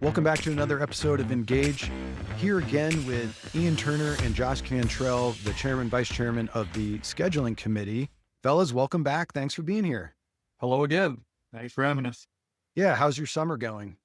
Welcome back to another episode of Engage. Here again with Ian Turner and Josh Cantrell, the chairman, vice chairman of the scheduling committee. Fellas, welcome back. Thanks for being here. Hello again. Thanks for having us. Yeah, how's your summer going?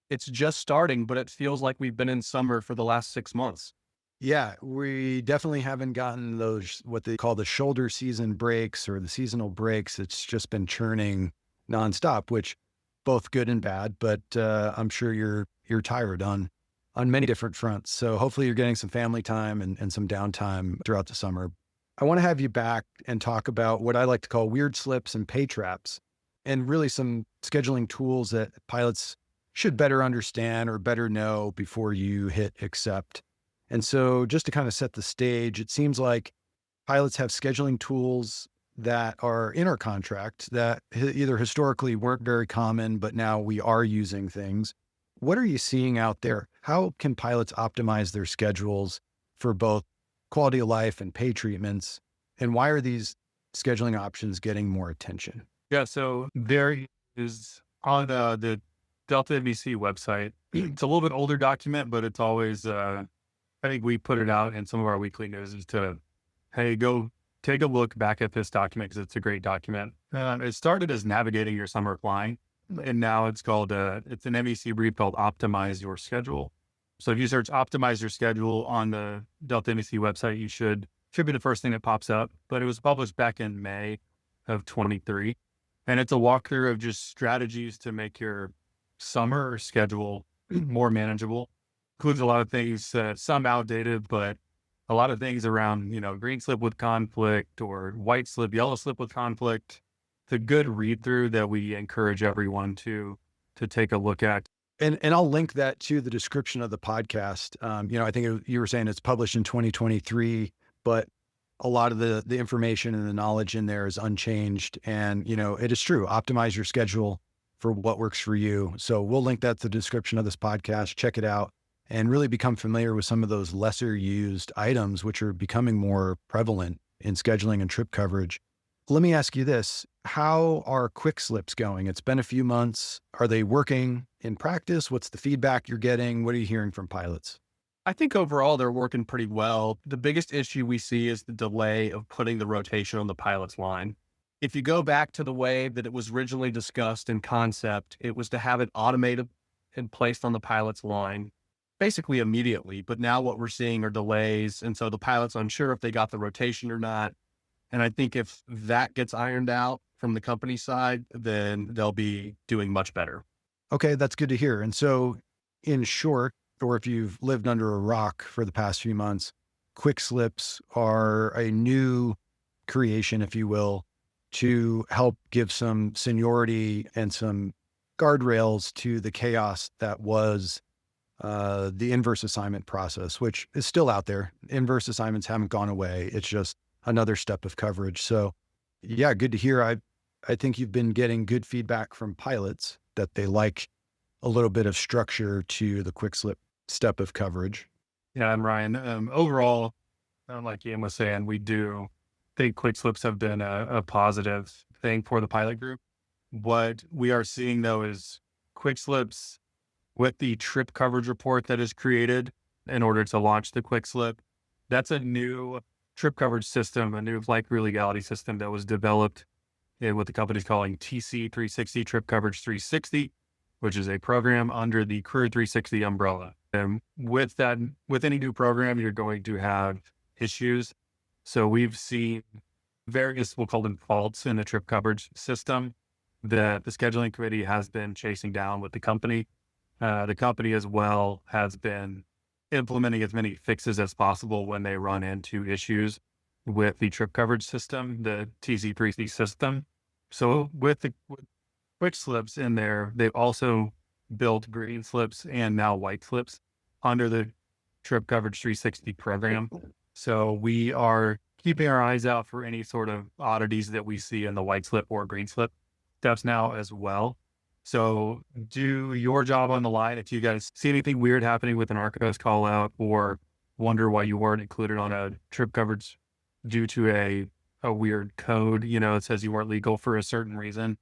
It's just starting, but it feels like we've been in summer for the last 6 months. Yeah, we definitely haven't gotten those, what they call the shoulder season breaks or the seasonal breaks. It's just been churning nonstop, which both good and bad, but I'm sure you're tired on many different fronts. So hopefully you're getting some family time and some downtime throughout the summer. I want to have you back and talk about what I like to call weird slips and pay traps, and really some scheduling tools that pilots should better understand or better know before you hit accept. And so just to kind of set the stage, it seems like pilots have scheduling tools that are in our contract that either historically weren't very common, but now we are using things. What are you seeing out there? How can pilots optimize their schedules for both quality of life and pay treatments? And why are these scheduling options getting more attention? Yeah, so there is on the Delta NBC website. It's a little bit older document, but it's always, I think we put it out in some of our weekly news is to, hey, go take a look back at this document because it's a great document. It started as navigating your summer flying, and now it's called, it's an MEC brief called Optimize Your Schedule. So if you search Optimize Your Schedule on the Delta NBC website, you should be the first thing that pops up. But it was published back in May of 23. And it's a walkthrough of just strategies to make your summer schedule more manageable. Includes a lot of things, some outdated, but a lot of things around, green slip with conflict or white slip, yellow slip with conflict. It's a good read through that we encourage everyone to take a look at. And I'll link that to the description of the podcast. I think you were saying it's published in 2023, but a lot of the information and the knowledge in there is unchanged. And, it is true. Optimize your schedule for what works for you. So we'll link that to the description of this podcast. Check it out and really become familiar with some of those lesser used items, which are becoming more prevalent in scheduling and trip coverage. Let me ask you this. How are quick slips going? It's been a few months. Are they working in practice? What's the feedback you're getting? What are you hearing from pilots? I think overall they're working pretty well. The biggest issue we see is the delay of putting the rotation on the pilot's line. If you go back to the way that it was originally discussed in concept, it was to have it automated and placed on the pilot's line basically immediately. But now what we're seeing are delays. And so the pilot's unsure if they got the rotation or not. And I think if that gets ironed out from the company side, then they'll be doing much better. Okay, that's good to hear. And so in short, or if you've lived under a rock for the past few months, quick slips are a new creation, if you will, to help give some seniority and some guardrails to the chaos that was the inverse assignment process, which is still out there. Inverse assignments haven't gone away. It's just another step of coverage. So yeah, good to hear. I think you've been getting good feedback from pilots that they like a little bit of structure to the quick slip step of coverage. Yeah, and Ryan, overall, like Ian was saying, we do think quick slips have been a positive thing for the pilot group. What we are seeing though is quick slips with the trip coverage report that is created in order to launch the quick slip. That's a new trip coverage system, a new flight crew legality system that was developed in what the company's calling TC 360 Trip Coverage 360, which is a program under the Career 360 umbrella. And with any new program, you're going to have issues. So we've seen various, we'll call them faults in the trip coverage system that the scheduling committee has been chasing down with the company. The company as well has been implementing as many fixes as possible when they run into issues with the trip coverage system, the TC360 system. So with quick slips in there, they've also built green slips and now white slips under the trip coverage 360 program. So we are keeping our eyes out for any sort of oddities that we see in the white slip or green slip steps now as well. So do your job on the line. If you guys see anything weird happening with an ARCOS call out or wonder why you weren't included on a trip coverage due to a weird code, it says you weren't legal for a certain reason,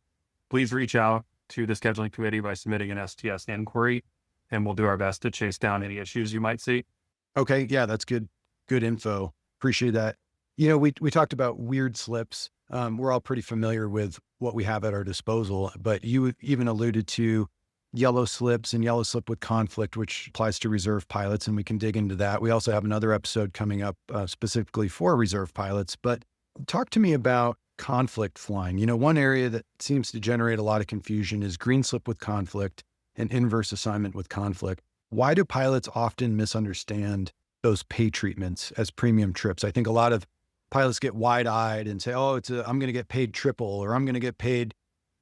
please reach out to the scheduling committee by submitting an STS inquiry. and we'll do our best to chase down any issues you might see. Okay. Yeah, that's good info. Appreciate that. We talked about weird slips. We're all pretty familiar with what we have at our disposal, but you even alluded to yellow slips and yellow slip with conflict, which applies to reserve pilots, and we can dig into that. We also have another episode coming up specifically for reserve pilots, but talk to me about conflict flying. One area that seems to generate a lot of confusion is green slip with conflict and inverse assignment with conflict. Why do pilots often misunderstand those pay treatments as premium trips? I think a lot of pilots get wide-eyed and say, "Oh, I'm going to get paid triple, or I'm going to get paid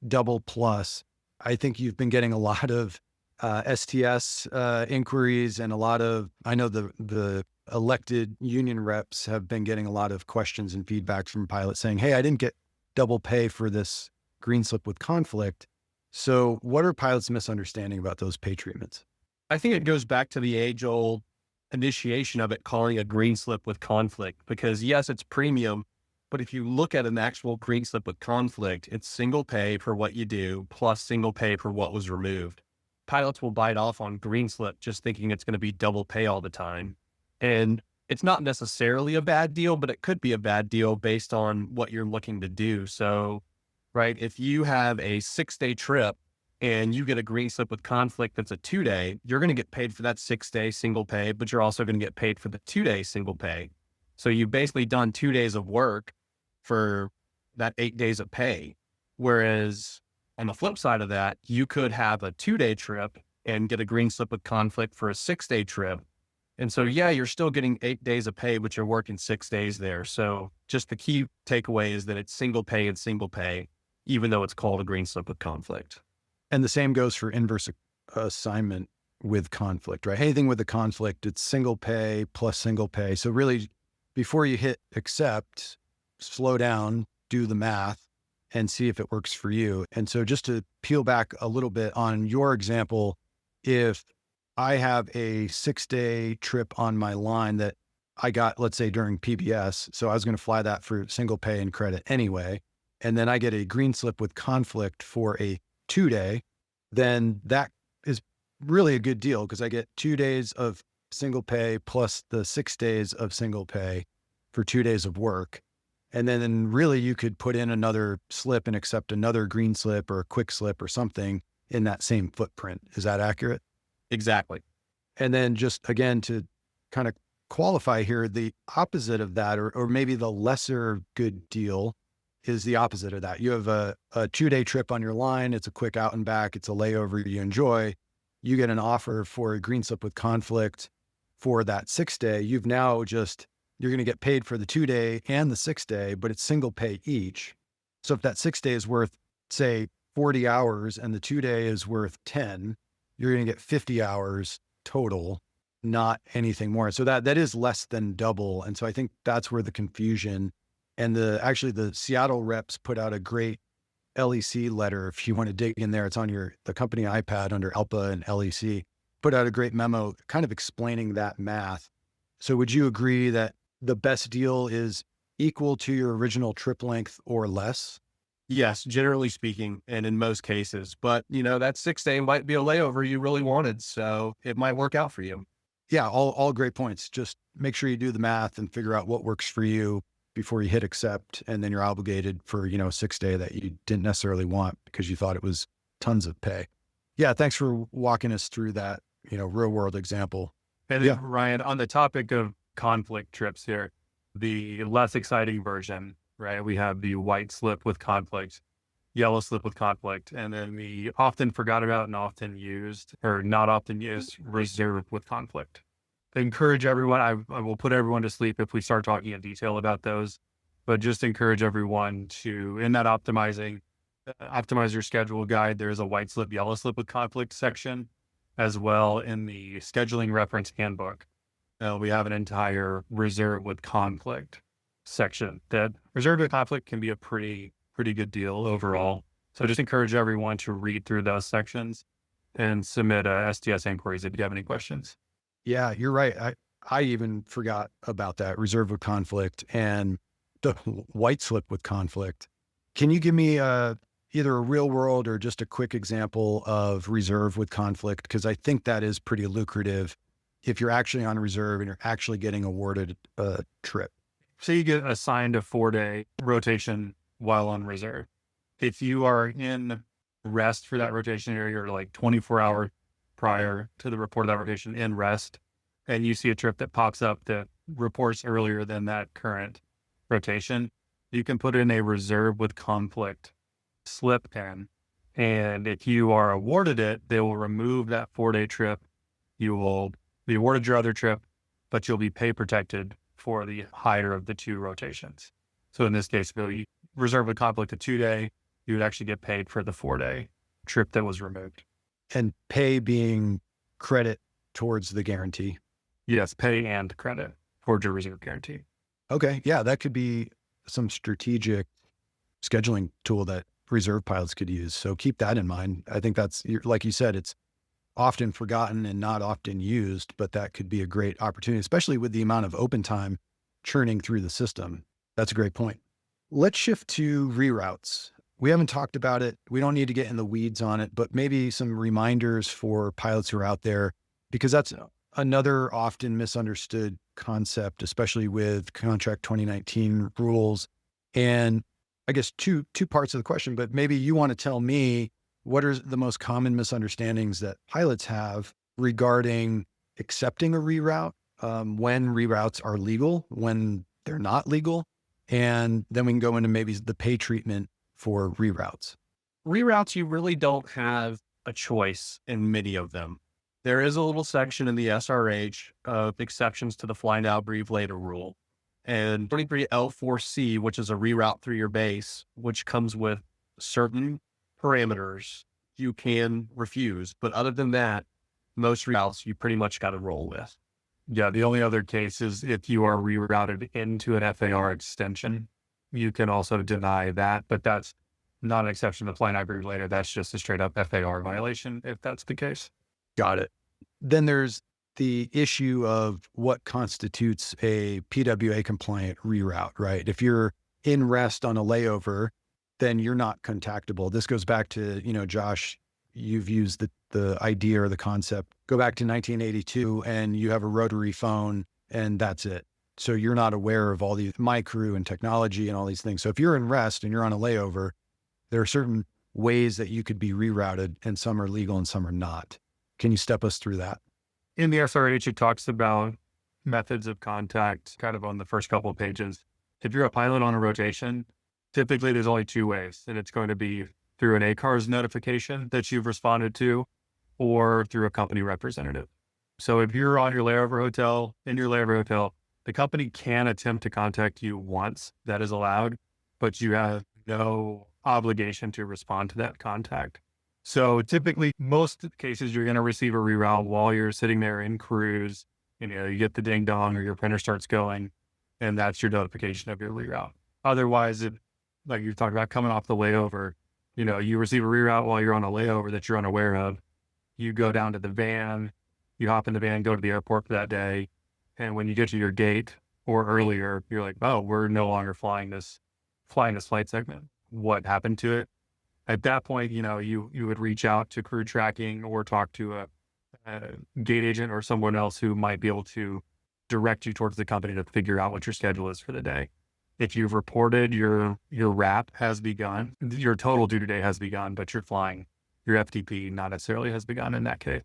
double plus." I think you've been getting a lot of STS inquiries, and I know the elected union reps have been getting a lot of questions and feedback from pilots saying, "Hey, I didn't get double pay for this green slip with conflict." So what are pilots misunderstanding about those pay treatments? I think it goes back to the age old initiation of it calling a green slip with conflict, because yes, it's premium, but if you look at an actual green slip with conflict, it's single pay for what you do plus single pay for what was removed. Pilots will bite off on green slip just thinking it's going to be double pay all the time. And it's not necessarily a bad deal, but it could be a bad deal based on what you're looking to do. So, right, if you have a 6-day trip and you get a green slip with conflict that's a 2-day, you're going to get paid for that 6-day single pay, but you're also going to get paid for the 2-day single pay. So you've basically done 2 days of work for that 8 days of pay. Whereas on the flip side of that, you could have a 2-day trip and get a green slip with conflict for a 6-day trip. And so, yeah, you're still getting 8 days of pay, but you're working 6 days there. So just the key takeaway is that it's single pay and single pay, even though it's called a green slip with conflict. And the same goes for inverse assignment with conflict, right? Anything with a conflict, it's single pay plus single pay. So really, before you hit accept, slow down, do the math, and see if it works for you. And so just to peel back a little bit on your example, if I have a 6-day trip on my line that I got, let's say during PBS, so I was going to fly that for single pay and credit anyway, and then I get a green slip with conflict for a 2-day, then that is really a good deal because I get 2 days of single pay plus the 6 days of single pay for 2 days of work. And then really you could put in another slip and accept another green slip or a quick slip or something in that same footprint. Is that accurate? Exactly. And then just again, to kind of qualify here, the opposite of that, or maybe the lesser good deal is the opposite of that. You have a 2-day trip on your line. It's a quick out and back. It's a layover you enjoy. You get an offer for a green slip with conflict for that 6-day. You're going to get paid for the 2-day and the 6-day, but it's single pay each. So if that 6-day is worth, say, 40 hours and the 2-day is worth 10, you're going to get 50 hours total, not anything more. So that is less than double. And so I think that's where the confusion, and actually the Seattle reps put out a great LEC letter. If you want to dig in there, it's on the company iPad under ALPA and LEC, put out a great memo kind of explaining that math. So would you agree that the best deal is equal to your original trip length or less? Yes, generally speaking, and in most cases, but that 6-day might be a layover you really wanted. So it might work out for you. Yeah. All great points. Just make sure you do the math and figure out what works for you before you hit accept. And then you're obligated for, a 6-day that you didn't necessarily want because you thought it was tons of pay. Yeah. Thanks for walking us through that, real world example. And then, Ryan, on the topic of conflict trips here, the less exciting version, right? We have the white slip with conflict, yellow slip with conflict, and then the often forgot about and often used or not often used reserve with conflict. I encourage everyone, I will put everyone to sleep if we start talking in detail about those, but just encourage everyone to, in that optimize your schedule guide, there's a white slip, yellow slip with conflict section, as well in the scheduling reference handbook. We have an entire reserve with conflict section. That reserve with conflict can be a pretty good deal overall. So just encourage everyone to read through those sections and submit STS inquiries if you have any questions. Yeah, you're right. I even forgot about that reserve with conflict and the white slip with conflict. Can you give me either a real world or just a quick example of reserve with conflict? Because I think that is pretty lucrative if you're actually on reserve and you're actually getting awarded a trip. Say you get assigned a 4-day rotation while on reserve. If you are in rest for that rotation area, or like 24 hours prior to the report of that rotation in rest, and you see a trip that pops up that reports earlier than that current rotation, you can put in a reserve with conflict slip in. And if you are awarded it, they will remove that 4-day trip. You will be awarded your other trip, but you'll be pay protected for the higher of the two rotations. So in this case, if you reserve with conflict a 2-day, you would actually get paid for the 4-day trip that was removed. And pay being credit towards the guarantee. Yes, pay and credit for your reserve guarantee. Okay. Yeah, that could be some strategic scheduling tool that reserve pilots could use. So keep that in mind. I think that's, like you said, it's often forgotten and not often used, but that could be a great opportunity, especially with the amount of open time churning through the system. That's a great point. Let's shift to reroutes. We haven't talked about it. We don't need to get in the weeds on it, but maybe some reminders for pilots who are out there, because that's another often misunderstood concept, especially with contract 2019 rules. And I guess two parts of the question, but maybe you want to tell me what are the most common misunderstandings that pilots have regarding accepting a reroute, when reroutes are legal, when they're not legal, and then we can go into maybe the pay treatment for reroutes. Reroutes, you really don't have a choice in many of them. There is a little section in the SRH of exceptions to the fly now, breathe later rule. And 23L4C, which is a reroute through your base, which comes with certain parameters you can refuse. But other than that, most reroutes you pretty much got to roll with. Yeah, the only other case is if you are rerouted into an FAR extension, you can also deny that, but that's not an exception to fly now, breathe later. That's just a straight up FAR violation if that's the case. Got it. Then there's the issue of what constitutes a PWA compliant reroute, right? If you're in rest on a layover, then you're not contactable. This goes back to, Josh, you've used the idea or the concept. Go back to 1982 and you have a rotary phone and that's it. So you're not aware of all the my crew and technology and all these things. So if you're in rest and you're on a layover, there are certain ways that you could be rerouted, and some are legal and some are not. Can you step us through that? In the SRH, it talks about methods of contact kind of on the first couple of pages. If you're a pilot on a rotation, typically there's only 2 ways, and it's going to be through an ACARS notification that you've responded to or through a company representative. So if you're on your layover hotel, in your layover hotel, the company can attempt to contact you once, that is allowed, but you have no obligation to respond to that contact. So typically, most cases, you're going to receive a reroute while you're sitting there in cruise. You get the ding dong or your printer starts going, and that's your notification of your reroute. Otherwise, like you're talking about coming off the layover, you receive a reroute while you're on a layover that you're unaware of. You go down to the van, you hop in the van, go to the airport for that day. And when you get to your gate or earlier, you're like, oh, we're no longer flying this flight segment. What happened to it? At that point, you would reach out to crew tracking or talk to a gate agent or someone else who might be able to direct you towards the company to figure out what your schedule is for the day. If you've reported your RAP has begun, your total duty day has begun, but you're flying, your FTP not necessarily has begun in that case.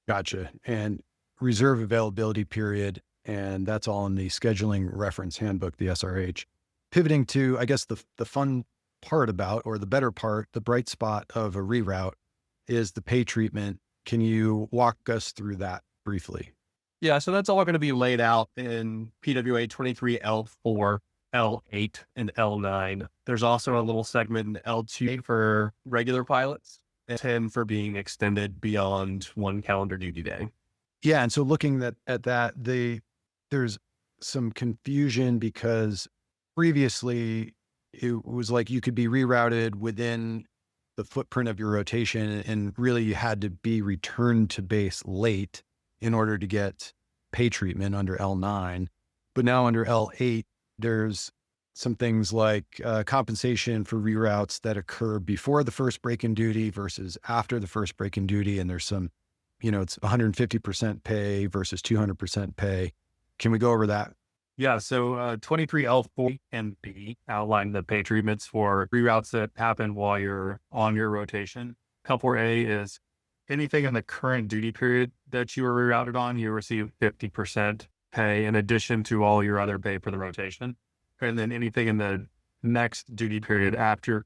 Gotcha. And reserve availability period, and that's all in the scheduling reference handbook, the SRH. Pivoting to, I guess, the fun part about, or the better part, the bright spot of a reroute is the pay treatment. Can you walk us through that briefly? Yeah, so that's all going to be laid out in PWA 23L4, L8, and L9. There's also a little segment in L2 for regular pilots and 10 for being extended beyond 1 calendar duty day. Yeah, and so looking at that, there's some confusion because previously it was like you could be rerouted within the footprint of your rotation, and really you had to be returned to base late in order to get pay treatment under L9. But now under L8, there's some things like compensation for reroutes that occur before the first break-in duty versus after the first break-in duty. And there's some, it's 150% pay versus 200% pay. Can we go over that? Yeah, so 23L4 and B outline the pay treatments for reroutes that happen while you're on your rotation. L4A is anything in the current duty period that you were rerouted on, you receive 50% pay in addition to all your other pay for the rotation. And then anything in the next duty period after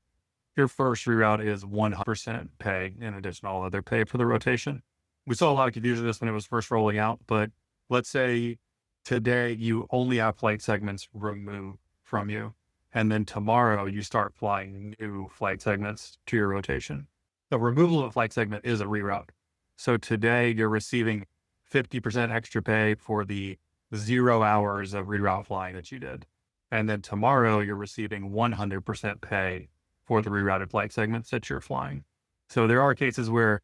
your first reroute is 100% pay in addition to all other pay for the rotation. We saw a lot of confusion with this when it was first rolling out, but let's say today you only have flight segments removed from you, and then tomorrow you start flying new flight segments to your rotation. The removal of a flight segment is a reroute. So today you're receiving 50% extra pay for the 0 hours of reroute flying that you did. And then tomorrow you're receiving 100% pay for the rerouted flight segments that you're flying. So there are cases where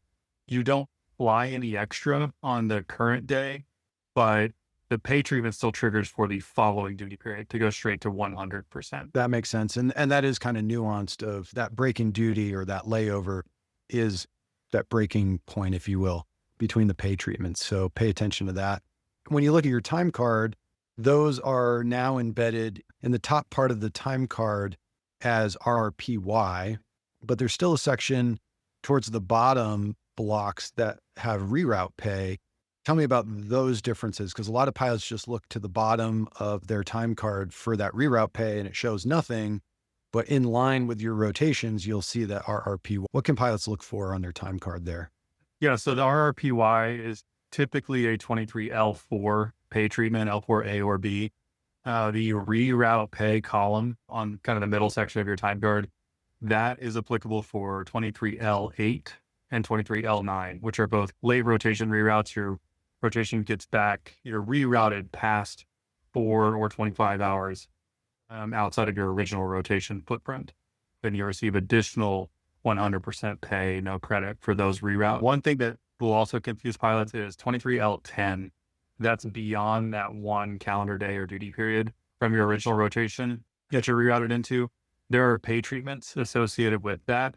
you don't fly any extra on the current day, but the pay treatment still triggers for the following duty period to go straight to 100%. That makes sense. And that is kind of nuanced of that break-in duty or that layover is that breaking point, if you will, between the pay treatments. So pay attention to that. When you look at your time card, those are now embedded in the top part of the time card as RRPY, but there's still a section towards the bottom blocks that have reroute pay. Tell me about those differences, because a lot of pilots just look to the bottom of their time card for that reroute pay and it shows nothing, but in line with your rotations, you'll see that RRP. What can pilots look for on their time card there? Yeah, so the RRPY is typically a 23L4 pay treatment, L4A or B. The reroute pay column on kind of the middle section of your time card, that is applicable for 23L8 and 23L9, which are both late rotation reroutes. Your rotation gets back, you're rerouted past 4 or 25 hours outside of your original rotation footprint. Then you receive additional 100% pay, no credit for those reroute. One thing that will also confuse pilots is 23L10. That's beyond that 1 calendar day or duty period from your original rotation that you're rerouted into. There are pay treatments associated with that.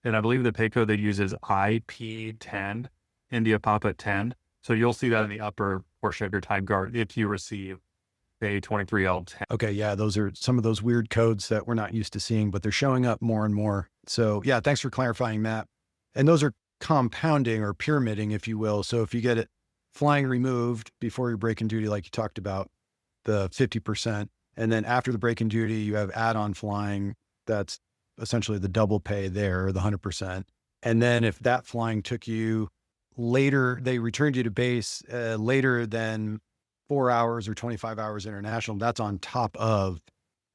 And I believe the pay code they use is IP10, India Papa 10. So you'll see that in the upper portion of your time card if you receive a 23L10. Okay, yeah, those are some of those weird codes that we're not used to seeing, but they're showing up more and more. So yeah, thanks for clarifying that. And those are compounding or pyramiding, if you will. So if you get it flying removed before your break-in duty, like you talked about, the 50%, and then after the break-in duty, you have add-on flying, that's essentially the double pay there, the 100%. And then if that flying took you later, they returned you to base later than 4 hours or 25 hours international, that's on top of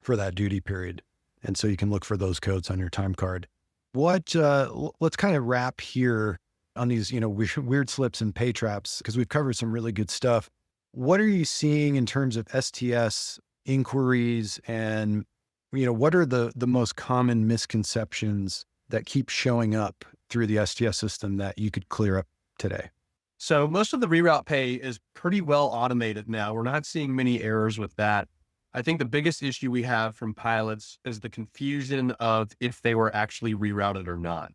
for that duty period. And so you can look for those codes on your time card. Let's kind of wrap here on these, weird slips and pay traps, because we've covered some really good stuff. What are you seeing in terms of STS inquiries, and, what are the most common misconceptions that keep showing up through the STS system that you could clear up today? So most of the reroute pay is pretty well automated now. We're not seeing many errors with that. I think the biggest issue we have from pilots is the confusion of if they were actually rerouted or not.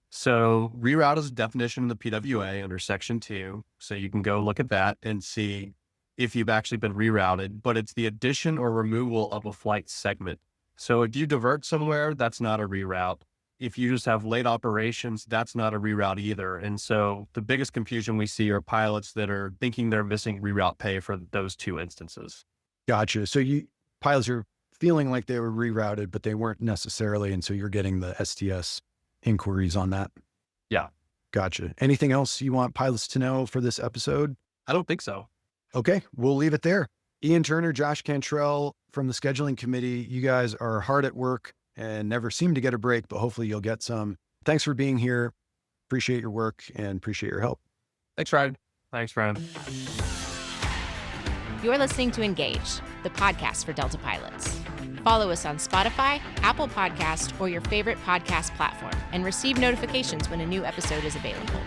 So reroute is a definition in the PWA under section 2. So you can go look at that and see if you've actually been rerouted, but it's the addition or removal of a flight segment. So if you divert somewhere, that's not a reroute. If you just have late operations, that's not a reroute either. And so the biggest confusion we see are pilots that are thinking they're missing reroute pay for those two instances. Gotcha. So pilots are feeling like they were rerouted, but they weren't necessarily. And so you're getting the STS inquiries on that. Yeah. Gotcha. Anything else you want pilots to know for this episode? I don't think so. Okay, we'll leave it there. Ian Turner, Josh Cantrell from the scheduling committee. You guys are hard at work and never seem to get a break, but hopefully you'll get some. Thanks for being here. Appreciate your work and appreciate your help. Thanks, Ryan. Thanks, Ryan. You're listening to Engage, the podcast for Delta pilots. Follow us on Spotify, Apple Podcast, or your favorite podcast platform, and receive notifications when a new episode is available.